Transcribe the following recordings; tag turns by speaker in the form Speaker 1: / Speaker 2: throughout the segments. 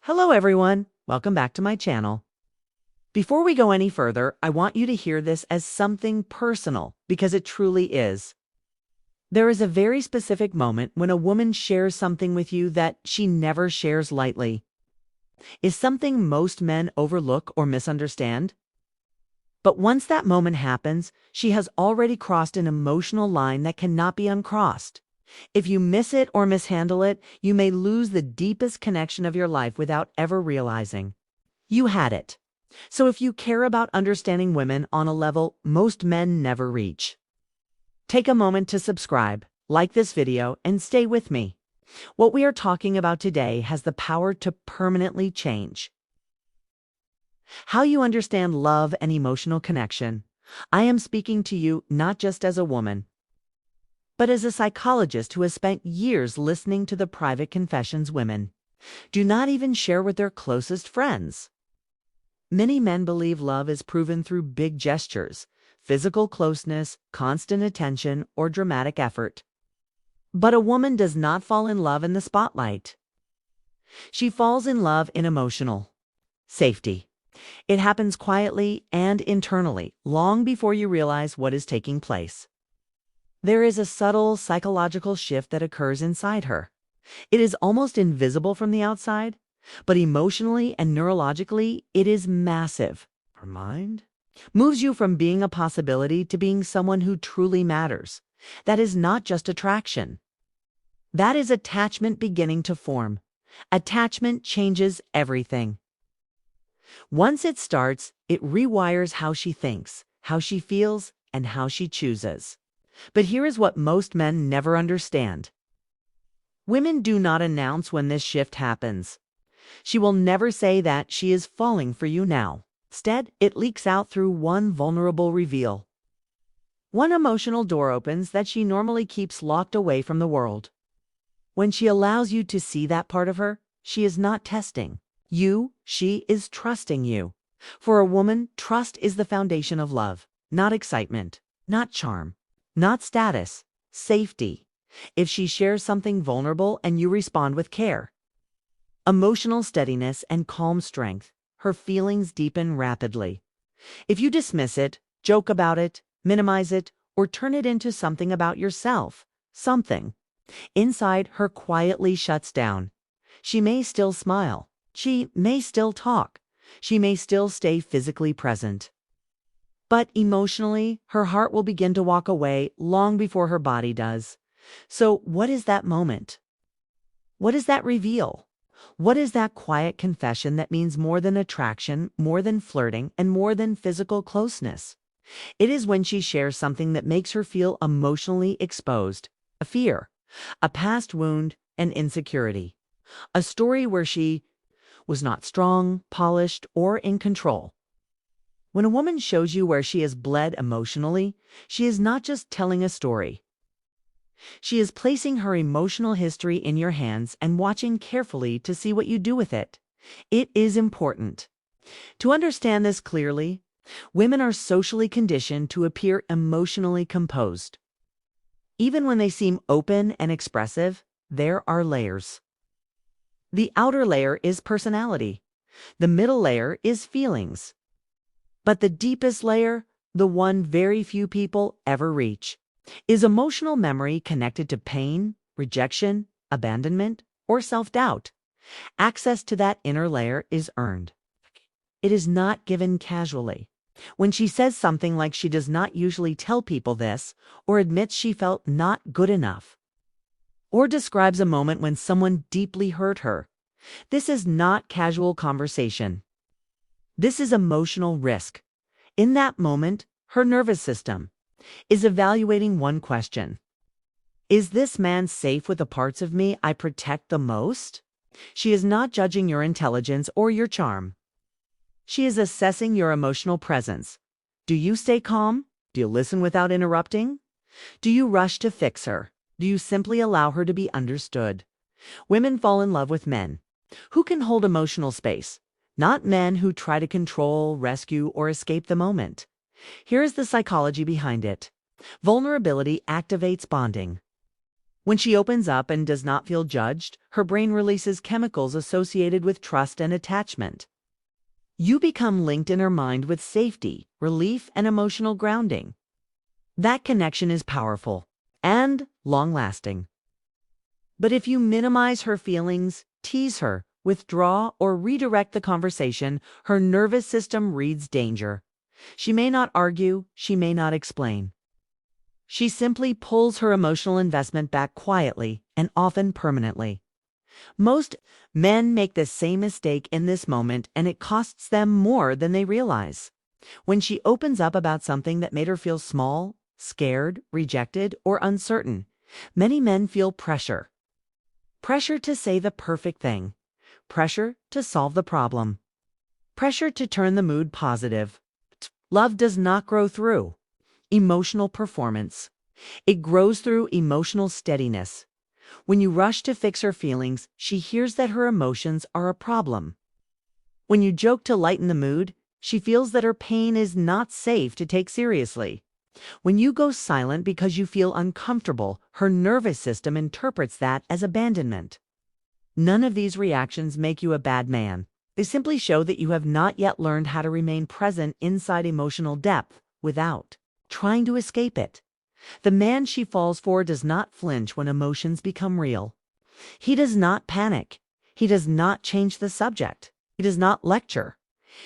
Speaker 1: Hello everyone, welcome back to my channel. Before we go any further, I want you to hear this as something personal because it truly is. There is a very specific moment when a woman shares something with you that she never shares lightly. Is something most men overlook or misunderstand? But once that moment happens, she has already crossed an emotional line that cannot be uncrossed. If you miss it or mishandle it, you may lose the deepest connection of your life without ever realizing. You had it. So if you care about understanding women on a level most men never reach, take a moment to subscribe, like this video, and stay with me. What we are talking about today has the power to permanently change how you understand love and emotional connection. I am speaking to you not just as a woman, but as a psychologist who has spent years listening to the private confessions women do not even share with their closest friends. Many men believe love is proven through big gestures, physical closeness, constant attention, or dramatic effort. But a woman does not fall in love in the spotlight. She falls in love in emotional safety. It happens quietly and internally, long before you realize what is taking place. There is a subtle psychological shift that occurs inside her. It is almost invisible from the outside, but emotionally and neurologically, it is massive. Her mind moves you from being a possibility to being someone who truly matters. That is not just attraction. That is attachment beginning to form. Attachment changes everything. Once it starts, it rewires how she thinks, how she feels, and how she chooses. But here is what most men never understand. Women do not announce when this shift happens. She will never say that she is falling for you now. Instead, it leaks out through one vulnerable reveal. One emotional door opens that she normally keeps locked away from the world. When she allows you to see that part of her, she is not testing you, she is trusting you. For a woman, trust is the foundation of love, not excitement, not charm, not status, safety. If she shares something vulnerable and you respond with care, emotional steadiness and calm strength, her feelings deepen rapidly. If you dismiss it, joke about it, minimize it, or turn it into something about yourself, something inside her quietly shuts down. She may still smile. She may still talk. She may still stay physically present. But emotionally, her heart will begin to walk away long before her body does. So what is that moment? What does that reveal? What is that quiet confession that means more than attraction, more than flirting, and more than physical closeness? It is when she shares something that makes her feel emotionally exposed, a fear, a past wound, an insecurity, a story where she was not strong, polished, or in control. When a woman shows you where she has bled emotionally, she is not just telling a story. She is placing her emotional history in your hands and watching carefully to see what you do with it. It is important to understand this clearly. Women are socially conditioned to appear emotionally composed. Even when they seem open and expressive, there are layers. The outer layer is personality. The middle layer is feelings. But the deepest layer, the one very few people ever reach, is emotional memory connected to pain, rejection, abandonment, or self-doubt. Access to that inner layer is earned. It is not given casually. When she says something like she does not usually tell people this, or admits she felt not good enough, or describes a moment when someone deeply hurt her, this is not casual conversation. This is emotional risk. In that moment, her nervous system is evaluating one question. Is this man safe with the parts of me I protect the most? She is not judging your intelligence or your charm. She is assessing your emotional presence. Do you stay calm? Do you listen without interrupting? Do you rush to fix her? Do you simply allow her to be understood? Women fall in love with men who can hold emotional space, not men who try to control, rescue, or escape the moment. Here is the psychology behind it. Vulnerability activates bonding. When she opens up and does not feel judged, her brain releases chemicals associated with trust and attachment. You become linked in her mind with safety, relief, and emotional grounding. That connection is powerful and long-lasting. But if you minimize her feelings, tease her, withdraw, or redirect the conversation, her nervous system reads danger. She may not argue, she may not explain. She simply pulls her emotional investment back quietly and often permanently. Most men make the same mistake in this moment, and it costs them more than they realize. When she opens up about something that made her feel small, scared, rejected, or uncertain, many men feel pressure. Pressure to say the perfect thing. Pressure to solve the problem. Pressure to turn the mood positive. Love does not grow through emotional performance. It grows through emotional steadiness. When you rush to fix her feelings, she hears that her emotions are a problem. When you joke to lighten the mood, she feels that her pain is not safe to take seriously. When you go silent because you feel uncomfortable, her nervous system interprets that as abandonment. None of these reactions make you a bad man. They simply show that you have not yet learned how to remain present inside emotional depth without trying to escape it. The man she falls for does not flinch when emotions become real. He does not panic. He does not change the subject. He does not lecture.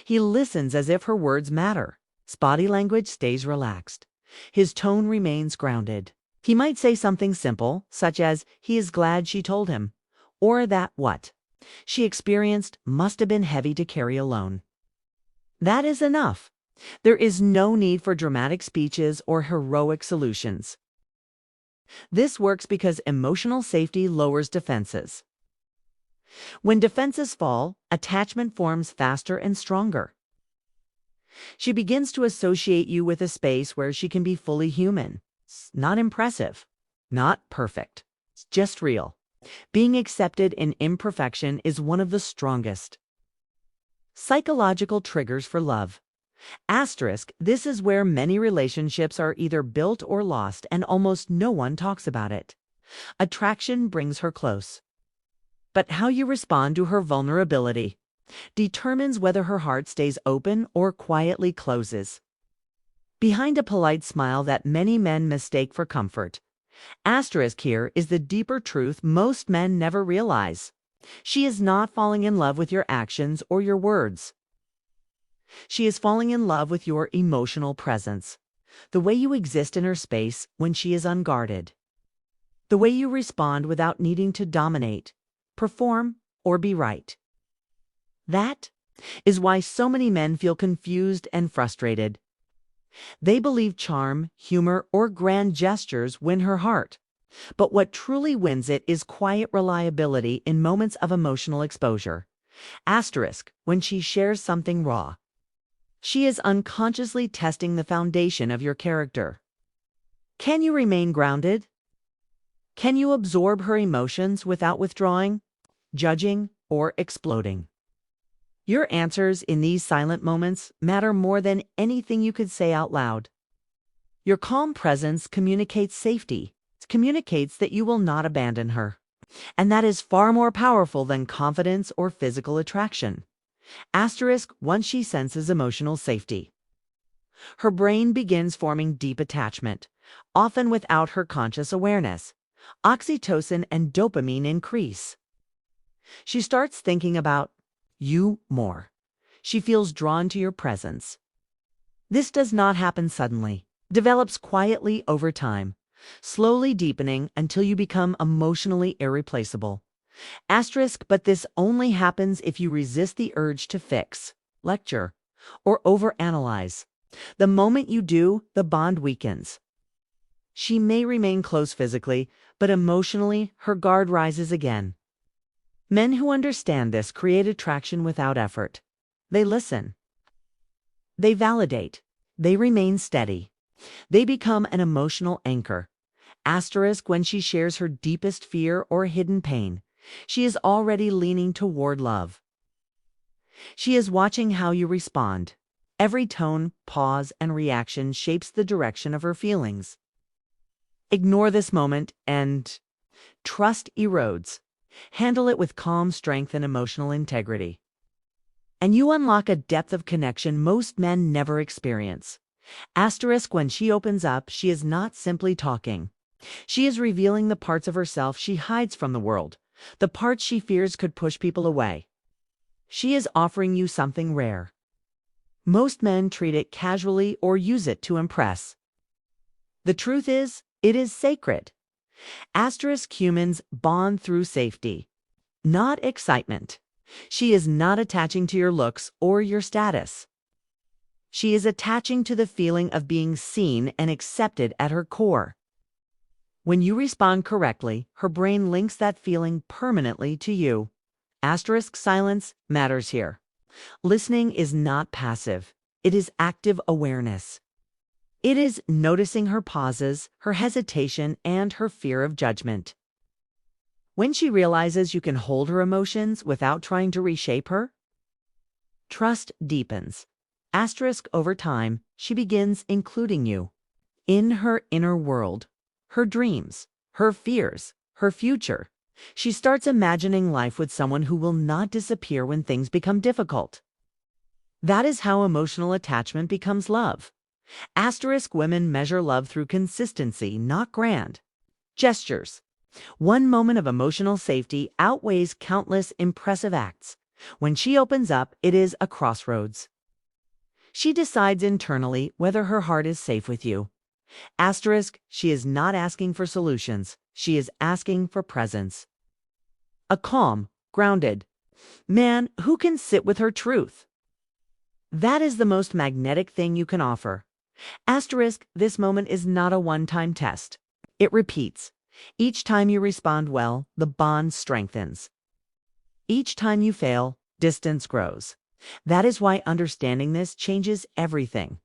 Speaker 1: He listens as if her words matter. His body language stays relaxed. His tone remains grounded. He might say something simple, such as he is glad she told him, or that what she experienced must have been heavy to carry alone. That is enough. There is no need for dramatic speeches or heroic solutions. This works because emotional safety lowers defenses. When defenses fall, attachment forms faster and stronger. She begins to associate you with a space where she can be fully human. It's not impressive, not perfect. It's just real. Being accepted in imperfection is one of the strongest psychological triggers for love. This is where many relationships are either built or lost, and almost no one talks about it. Attraction brings her close. But how you respond to her vulnerability determines whether her heart stays open or quietly closes. Behind a polite smile that many men mistake for comfort, here is the deeper truth most men never realize. She is not falling in love with your actions or your words. She is falling in love with your emotional presence, the way you exist in her space when she is unguarded, the way you respond without needing to dominate, perform, or be right. That is why so many men feel confused and frustrated. They believe charm, humor, or grand gestures win her heart. But what truly wins it is quiet reliability in moments of emotional exposure. When she shares something raw, she is unconsciously testing the foundation of your character. Can you remain grounded? Can you absorb her emotions without withdrawing, judging, or exploding? Your answers in these silent moments matter more than anything you could say out loud. Your calm presence communicates safety. It communicates that you will not abandon her. And that is far more powerful than confidence or physical attraction. Once she senses emotional safety, her brain begins forming deep attachment, often without her conscious awareness. Oxytocin and dopamine increase. She starts thinking about you more. She feels drawn to your presence. This does not happen suddenly. It develops quietly over time, slowly deepening until you become emotionally irreplaceable. But this only happens if you resist the urge to fix, lecture, or overanalyze. The moment you do, the bond weakens. She may remain close physically, but emotionally, her guard rises again. Men who understand this create attraction without effort. They listen. They validate. They remain steady. They become an emotional anchor. When she shares her deepest fear or hidden pain, she is already leaning toward love. She is watching how you respond. Every tone, pause, and reaction shapes the direction of her feelings. Ignore this moment and Trust erodes. Handle it with calm strength and emotional integrity. And you unlock a depth of connection most men never experience. Asterisk, when she opens up, she is not simply talking. She is revealing the parts of herself she hides from the world, the parts she fears could push people away. She is offering you something rare. Most men treat it casually or use it to impress. The truth is, it is sacred. Asterisk, humans bond through safety, not excitement. She is not attaching to your looks or your status. She is attaching to the feeling of being seen and accepted at her core. When you respond correctly, her brain links that feeling permanently to you. Asterisk, silence matters here. Listening is not passive. It is active awareness. It is noticing her pauses, her hesitation, and her fear of judgment. When she realizes you can hold her emotions without trying to reshape her, trust deepens. Asterisk, over time, she begins including you in her inner world, her dreams, her fears, her future. She starts imagining life with someone who will not disappear when things become difficult. That is how emotional attachment becomes love. Asterisk, women measure love through consistency, not grand gestures. One moment of emotional safety outweighs countless impressive acts. When she opens up, it is a crossroads. She decides internally whether her heart is safe with you. Asterisk, she is not asking for solutions. She is asking for presence. A calm, grounded man who can sit with her truth. That is the most magnetic thing you can offer. Asterisk, this moment is not a one-time test. It repeats. Each time you respond well, the bond strengthens. Each time you fail, distance grows. That is why understanding this changes everything.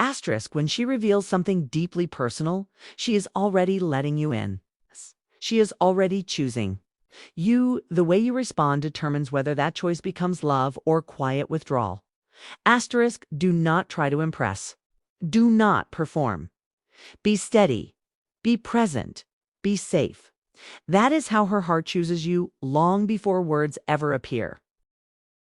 Speaker 1: Asterisk, when she reveals something deeply personal, she is already letting you in. She is already choosing. The way you respond determines whether that choice becomes love or quiet withdrawal. Asterisk, do not try to impress. Do not perform. Be steady. Be present. Be safe. That is how her heart chooses you long before words ever appear.